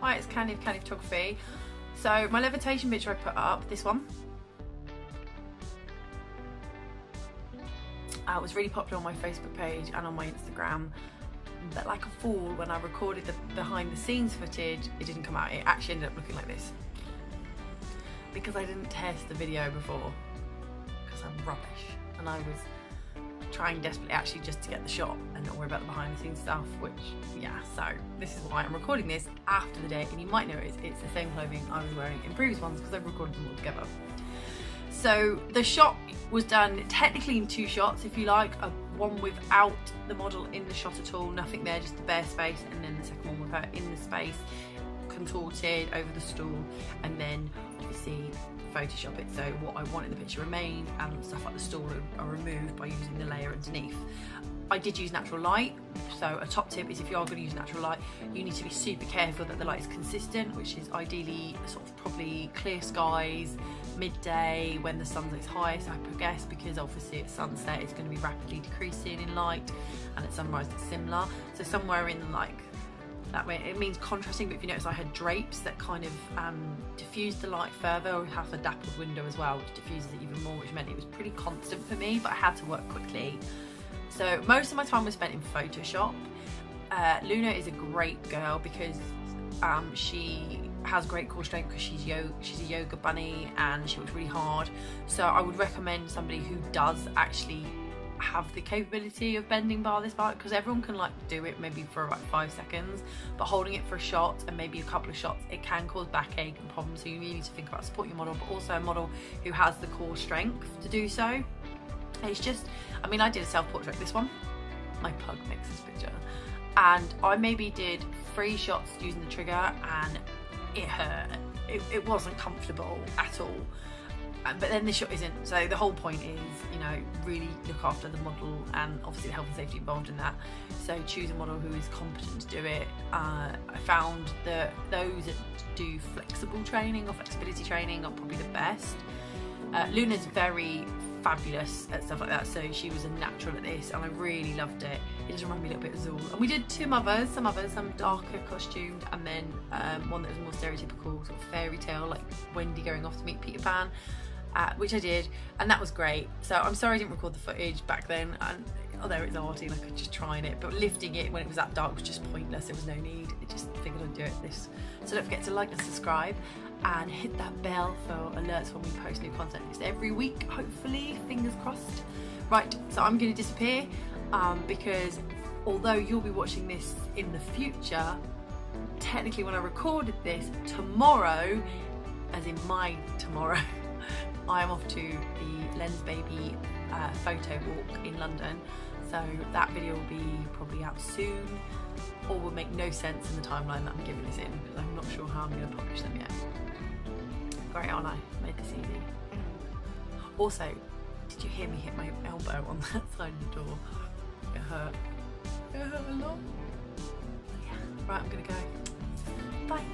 Hi, it's Khandie of Khandie Photography. So my levitation picture I put up, this one, was really popular on my Facebook page and on my Instagram. But like a fool, when I recorded the behind the scenes footage, it didn't come out. It actually ended up looking like this. Because I didn't test the video before. Because I'm rubbish. And I was trying desperately actually just to get the shot and not worry about the behind the scenes stuff, which, yeah, so this is why I'm recording this after the day, and you might notice it's the same clothing I was wearing in previous ones because I've recorded them all together. So the shot was done technically in 2 shots, if you like, one without the model in the shot at all, nothing there, just the bare space, and then the second one with her in the space, contorted over the stool, and then obviously Photoshop it so what I want in the picture remained and stuff like the stool are removed by using the layer underneath. I did use natural light, so a top tip is if you are going to use natural light, you need to be super careful that the light is consistent, which is ideally sort of probably clear skies, midday, when the sun's at its highest, I guess, because obviously at sunset it's going to be rapidly decreasing in light, and at sunrise it's similar. So somewhere in like that way, it means contrasting, but if you notice I had drapes that kind of diffused the light further, or have a dappled window as well, which diffuses it even more, which meant it was pretty constant for me, but I had to work quickly. So most of my time was spent in Photoshop. Luna is a great girl because she has great core strength because she's a yoga bunny and she works really hard. So I would recommend somebody who does actually have the capability of bending bar this bar, because everyone can like do it maybe for about 5 seconds, but holding it for a shot and maybe a couple of shots, it can cause backache and problems. So you really need to think about supporting your model, but also a model who has the core strength to do so. It's just, I mean, I did a self-portrait, this one, my pug makes this picture, and I maybe did 3 shots using the trigger and it hurt. It wasn't comfortable at all. But then this shot isn't, so the whole point is, you know, really look after the model and obviously the health and safety involved in that. So choose a model who is competent to do it. I found that those that do flexible training or flexibility training are probably the best. Luna's very fabulous at stuff like that, so she was a natural at this and I really loved it. It does remind me a little bit of Zool. And we did some darker costumed, and then one that was more stereotypical, sort of fairy tale, like Wendy going off to meet Peter Pan. Which I did, and that was great. So I'm sorry I didn't record the footage back then, and although it's arty and I could just try it, but lifting it when it was that dark was just pointless. There was no need. I just figured I'd do it this. So don't forget to like and subscribe and hit that bell for alerts when we post new content. It's every week, hopefully, fingers crossed. Right, so I'm going to disappear because although you'll be watching this in the future, technically when I recorded this, tomorrow, as in my tomorrow, I'm off to the Lens Baby photo walk in London, so that video will be probably out soon, or will make no sense in the timeline that I'm giving this in, because I'm not sure how I'm going to publish them yet. Great, aren't I? Made this easy. Also, did you hear me hit my elbow on that side of the door? It hurt. It hurt a lot. Yeah. Right, I'm going to go. Bye.